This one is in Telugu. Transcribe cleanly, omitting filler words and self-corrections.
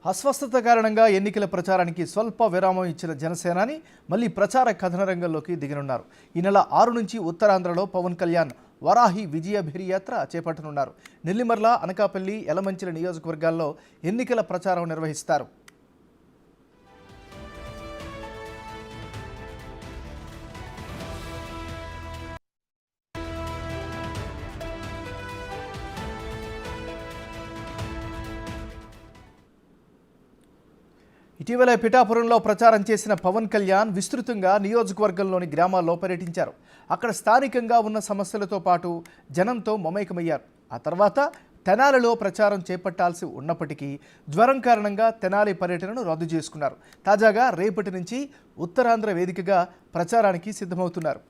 అస్వస్థత కారణంగా ఎన్నికల ప్రచారానికి స్వల్ప విరామం ఇచ్చిన జనసేనాని మళ్ళీ ప్రచార కథన రంగంలోకి దిగనున్నారు. ఈ నెల 6 నుంచి ఉత్తరాంధ్రలో పవన్ కళ్యాణ్ వరాహి విజయభేరి యాత్ర చేపట్టనున్నారు. నెల్లిమర్ల, అనకాపల్లి, యలమంచిలి నియోజకవర్గాల్లో ఎన్నికల ప్రచారం నిర్వహిస్తారు. ఇటీవల పిఠాపురంలో ప్రచారం చేసిన పవన్ కళ్యాణ్ విస్తృతంగా నియోజకవర్గంలోని గ్రామాల్లో పర్యటించారు. అక్కడ స్థానికంగా ఉన్న సమస్యలతో పాటు జనంతో మమేకమయ్యారు. ఆ తర్వాత తెనాలిలో ప్రచారం చేపట్టాల్సి ఉన్నప్పటికీ జ్వరం కారణంగా తెనాలి పర్యటనను రద్దు చేసుకున్నారు. తాజాగా రేపటి నుంచి ఉత్తరాంధ్ర వేదికగా ప్రచారానికి సిద్ధమవుతున్నారు.